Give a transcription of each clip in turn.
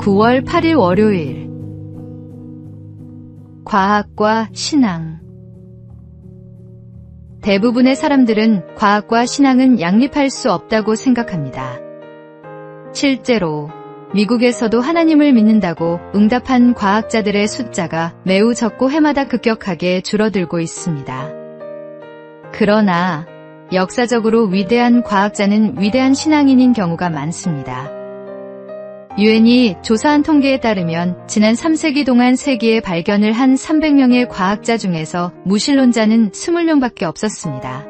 9월 8일 월요일. 과학과 신앙. 대부분의 사람들은 과학과 신앙은 양립할 수 없다고 생각합니다. 실제로 미국에서도 하나님을 믿는다고 응답한 과학자들의 숫자가 매우 적고 해마다 급격하게 줄어들고 있습니다. 그러나 역사적으로 위대한 과학자는 위대한 신앙인인 경우가 많습니다. 유엔이 조사한 통계에 따르면 지난 3세기 동안 세계에 발견을 한 300명의 과학자 중에서 무신론자는 20명밖에 없었습니다.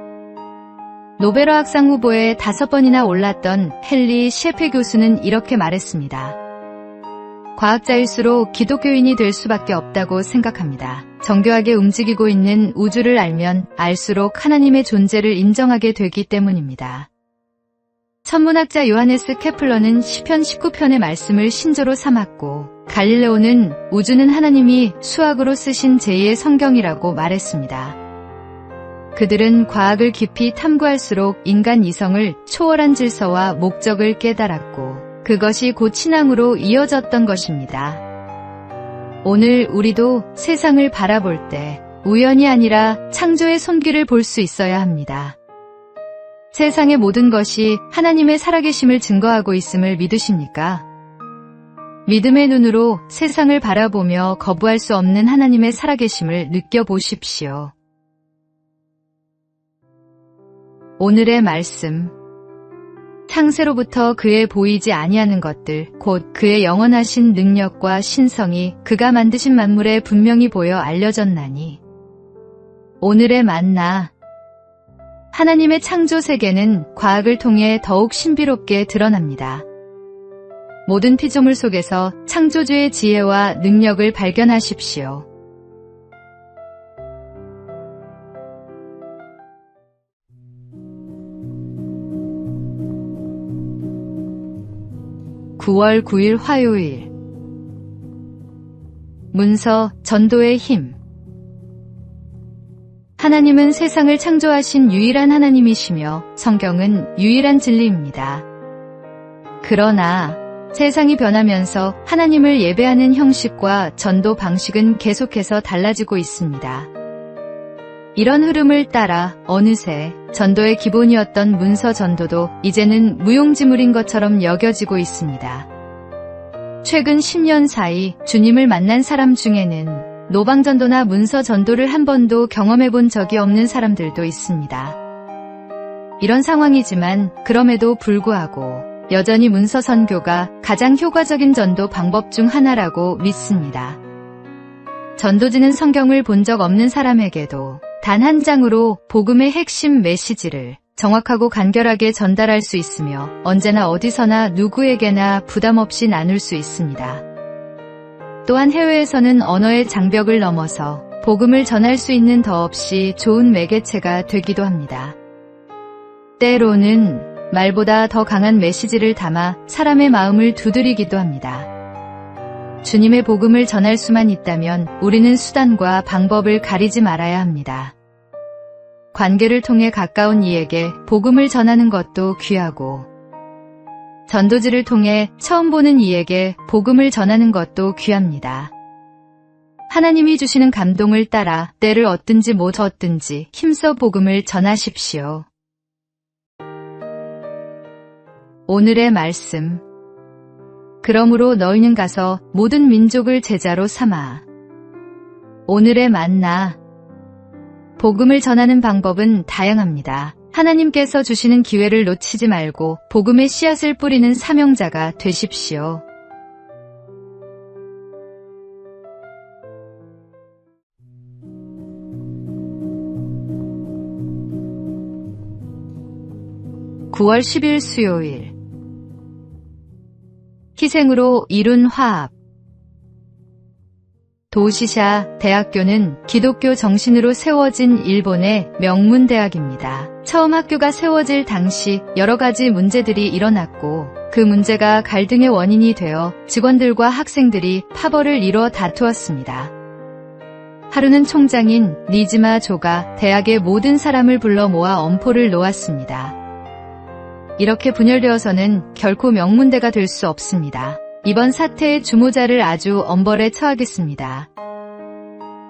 노벨화학상 후보에 5번이나 올랐던 헨리 셰페 교수는 이렇게 말했습니다. 과학자일수록 기독교인이 될 수밖에 없다고 생각합니다. 정교하게 움직이고 있는 우주를 알면 알수록 하나님의 존재를 인정하게 되기 때문입니다. 천문학자 요하네스 케플러는 시편 19편의 말씀을 신조로 삼았고, 갈릴레오는 우주는 하나님이 수학으로 쓰신 제2의 성경이라고 말했습니다. 그들은 과학을 깊이 탐구할수록 인간 이성을 초월한 질서와 목적을 깨달았고, 그것이 곧 신앙으로 이어졌던 것입니다. 오늘 우리도 세상을 바라볼 때 우연이 아니라 창조의 손길을 볼 수 있어야 합니다. 세상의 모든 것이 하나님의 살아계심을 증거하고 있음을 믿으십니까? 믿음의 눈으로 세상을 바라보며 거부할 수 없는 하나님의 살아계심을 느껴보십시오. 오늘의 말씀. 창세로부터 그의 보이지 아니하는 것들, 곧 그의 영원하신 능력과 신성이 그가 만드신 만물에 분명히 보여 알려졌나니. 오늘의 만나. 하나님의 창조 세계는 과학을 통해 더욱 신비롭게 드러납니다. 모든 피조물 속에서 창조주의 지혜와 능력을 발견하십시오. (9월 9일) 화요일. 문서, 전도의 힘. 하나님은 세상을 창조하신 유일한 하나님이시며 성경은 유일한 진리입니다. 그러나 세상이 변하면서 하나님을 예배하는 형식과 전도 방식은 계속해서 달라지고 있습니다. 이런 흐름을 따라 어느새 전도의 기본이었던 문서 전도도 이제는 무용지물인 것처럼 여겨지고 있습니다. 최근 10년 사이 주님을 만난 사람 중에는 노방전도나 문서 전도를 한 번도 경험해본 적이 없는 사람들도 있습니다. 이런 상황이지만 그럼에도 불구하고 여전히 문서 선교가 가장 효과적인 전도 방법 중 하나라고 믿습니다. 전도지는 성경을 본 적 없는 사람에게도 단 한 장으로 복음의 핵심 메시지를 정확하고 간결하게 전달할 수 있으며 언제나 어디서나 누구에게나 부담 없이 나눌 수 있습니다. 또한 해외에서는 언어의 장벽을 넘어서 복음을 전할 수 있는 더없이 좋은 매개체가 되기도 합니다. 때로는 말보다 더 강한 메시지를 담아 사람의 마음을 두드리기도 합니다. 주님의 복음을 전할 수만 있다면 우리는 수단과 방법을 가리지 말아야 합니다. 관계를 통해 가까운 이에게 복음을 전하는 것도 귀하고, 전도지를 통해 처음 보는 이에게 복음을 전하는 것도 귀합니다. 하나님이 주시는 감동을 따라 때를 얻든지 못 얻든지 힘써 복음을 전하십시오. 오늘의 말씀. 그러므로 너희는 가서 모든 민족을 제자로 삼아. 오늘의 만나. 복음을 전하는 방법은 다양합니다. 하나님께서 주시는 기회를 놓치지 말고 복음의 씨앗을 뿌리는 사명자가 되십시오. (9월 10일) 수요일. 희생으로 이룬 화합. 도시샤 대학교는 기독교 정신으로 세워진 일본의 명문대학입니다. 처음 학교가 세워질 당시 여러 가지 문제들이 일어났고, 그 문제가 갈등의 원인이 되어 직원들과 학생들이 파벌을 이뤄 다투었습니다. 하루는 총장인 니즈마 조가 대학의 모든 사람을 불러 모아 엄포를 놓았습니다. 이렇게 분열되어서는 결코 명문대가 될 수 없습니다. 이번 사태의 주모자를 아주 엄벌에 처하겠습니다.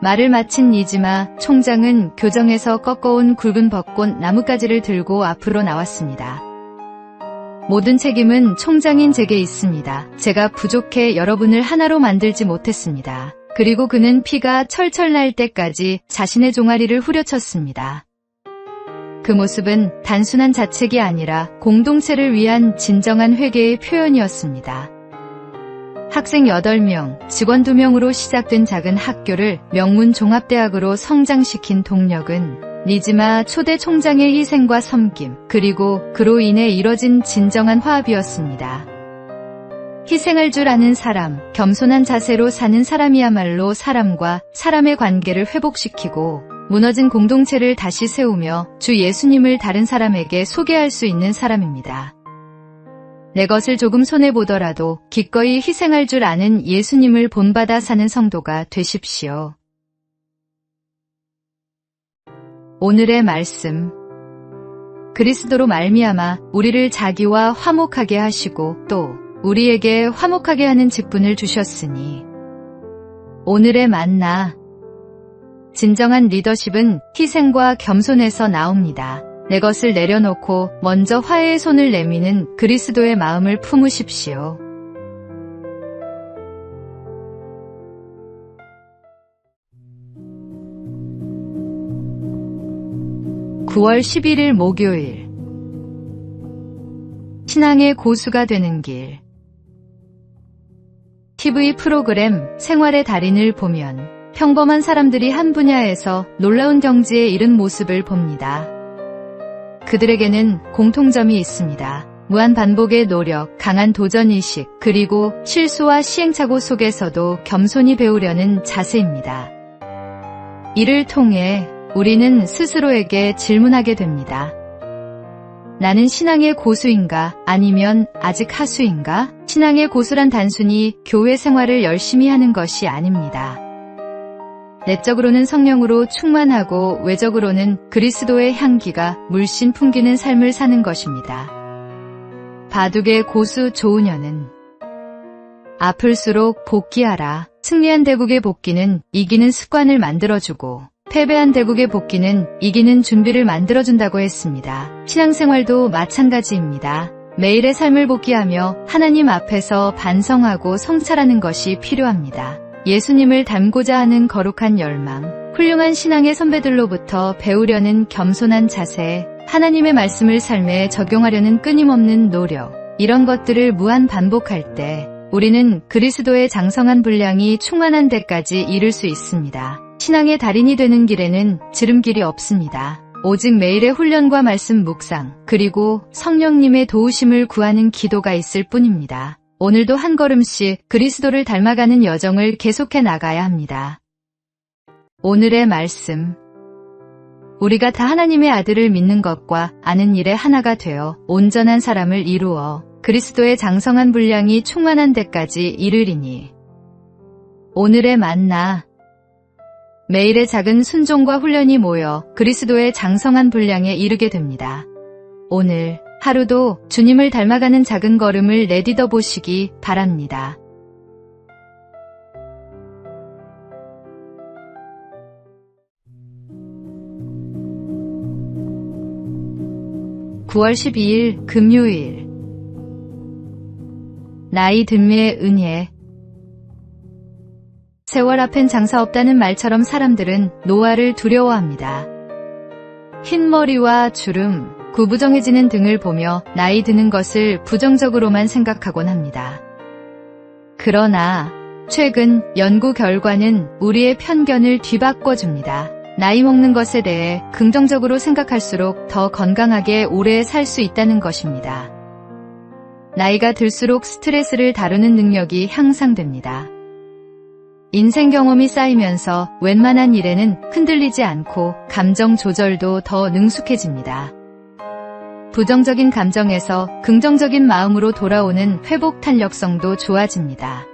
말을 마친 니지마 총장은 교정에서 꺾어온 굵은 벚꽃 나뭇가지를 들고 앞으로 나왔습니다. 모든 책임은 총장인 제게 있습니다. 제가 부족해 여러분을 하나로 만들지 못했습니다. 그리고 그는 피가 철철 날 때까지 자신의 종아리를 후려쳤습니다. 그 모습은 단순한 자책이 아니라 공동체를 위한 진정한 회개의 표현이었습니다. 학생 8명, 직원 2명으로 시작된 작은 학교를 명문 종합대학으로 성장시킨 동력은 니지마 초대 총장의 희생과 섬김, 그리고 그로 인해 이뤄진 진정한 화합이었습니다. 희생할 줄 아는 사람, 겸손한 자세로 사는 사람이야말로 사람과 사람의 관계를 회복시키고 무너진 공동체를 다시 세우며 주 예수님을 다른 사람에게 소개할 수 있는 사람입니다. 내 것을 조금 손해보더라도 기꺼이 희생할 줄 아는 예수님을 본받아 사는 성도가 되십시오. 오늘의 말씀. 그리스도로 말미암아 우리를 자기와 화목하게 하시고 또 우리에게 화목하게 하는 직분을 주셨으니. 오늘의 만나. 진정한 리더십은 희생과 겸손에서 나옵니다. 내 것을 내려놓고 먼저 화해의 손을 내미는 그리스도의 마음을 품으십시오. (9월 11일) 목요일. 신앙의 고수가 되는 길. TV 프로그램 생활의 달인을 보면 평범한 사람들이 한 분야에서 놀라운 경지에 이른 모습을 봅니다. 그들에게는 공통점이 있습니다. 무한 반복의 노력, 강한 도전의식, 그리고 실수와 시행착오 속에서도 겸손히 배우려는 자세입니다. 이를 통해 우리는 스스로에게 질문하게 됩니다. 나는 신앙의 고수인가? 아니면 아직 하수인가? 신앙의 고수란 단순히 교회 생활을 열심히 하는 것이 아닙니다. 내적으로는 성령으로 충만하고 외적으로는 그리스도의 향기가 물씬 풍기는 삶을 사는 것입니다. 바둑의 고수 조은현은 아플수록 복귀하라. 승리한 대국의 복귀는 이기는 습관을 만들어주고 패배한 대국의 복귀는 이기는 준비를 만들어준다고 했습니다. 신앙생활도 마찬가지입니다. 매일의 삶을 복귀하며 하나님 앞에서 반성하고 성찰하는 것이 필요합니다. 예수님을 닮고자 하는 거룩한 열망, 훌륭한 신앙의 선배들로부터 배우려는 겸손한 자세, 하나님의 말씀을 삶에 적용하려는 끊임없는 노력, 이런 것들을 무한 반복할 때 우리는 그리스도의 장성한 분량이 충만한 데까지 이를 수 있습니다. 신앙의 달인이 되는 길에는 지름길이 없습니다. 오직 매일의 훈련과 말씀 묵상, 그리고 성령님의 도우심을 구하는 기도가 있을 뿐입니다. 오늘도 한 걸음씩 그리스도를 닮아가는 여정을 계속해 나가야 합니다. 오늘의 말씀. 우리가 다 하나님의 아들을 믿는 것과 아는 일에 하나가 되어 온전한 사람을 이루어 그리스도의 장성한 분량이 충만한 데까지 이르리니. 오늘의 만나. 매일의 작은 순종과 훈련이 모여 그리스도의 장성한 분량에 이르게 됩니다. 오늘 하루도 주님을 닮아가는 작은 걸음을 내딛어 보시기 바랍니다. (9월 12일) 금요일. 나이 듦의 은혜. 세월 앞엔 장사 없다는 말처럼 사람들은 노화를 두려워합니다. 흰머리와 주름, 구부정해지는 등을 보며 나이 드는 것을 부정적으로만 생각하곤 합니다. 그러나 최근 연구 결과는 우리의 편견을 뒤바꿔줍니다. 나이 먹는 것에 대해 긍정적으로 생각할수록 더 건강하게 오래 살 수 있다는 것입니다. 나이가 들수록 스트레스를 다루는 능력이 향상됩니다. 인생 경험이 쌓이면서 웬만한 일에는 흔들리지 않고 감정 조절도 더 능숙해집니다. 부정적인 감정에서 긍정적인 마음으로 돌아오는 회복 탄력성도 좋아집니다.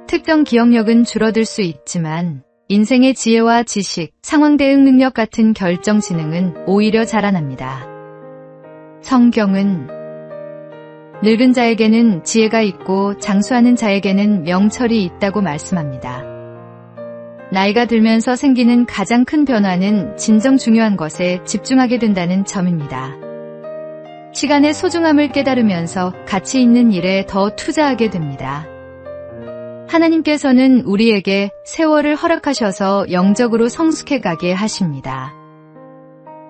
특정 기억력은 줄어들 수 있지만 인생의 지혜와 지식, 상황 대응 능력 같은 결정 지능은 오히려 자라납니다. 성경은 늙은 자에게는 지혜가 있고 장수하는 자에게는 명철이 있다고 말씀합니다. 나이가 들면서 생기는 가장 큰 변화는 진정 중요한 것에 집중하게 된다는 점입니다. 시간의 소중함을 깨달으면서 가치 있는 일에 더 투자하게 됩니다. 하나님께서는 우리에게 세월을 허락하셔서 영적으로 성숙해 가게 하십니다.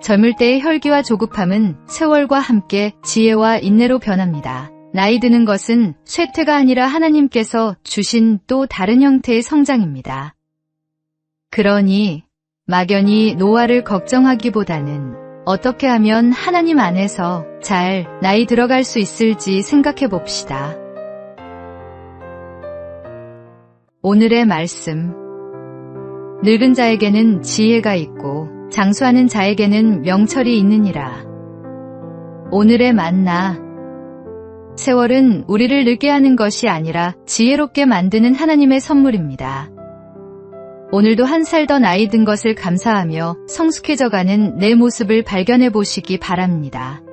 젊을 때의 혈기와 조급함은 세월과 함께 지혜와 인내로 변합니다. 나이 드는 것은 쇠퇴가 아니라 하나님께서 주신 또 다른 형태의 성장입니다. 그러니 막연히 노화를 걱정하기보다는 어떻게 하면 하나님 안에서 잘 나이 들어갈 수 있을지 생각해 봅시다. 오늘의 말씀. 늙은 자에게는 지혜가 있고 장수하는 자에게는 명철이 있느니라. 오늘의 만나. 세월은 우리를 늙게 하는 것이 아니라 지혜롭게 만드는 하나님의 선물입니다. 오늘도 한 살 더 나이 든 것을 감사하며 성숙해져가는 내 모습을 발견해 보시기 바랍니다.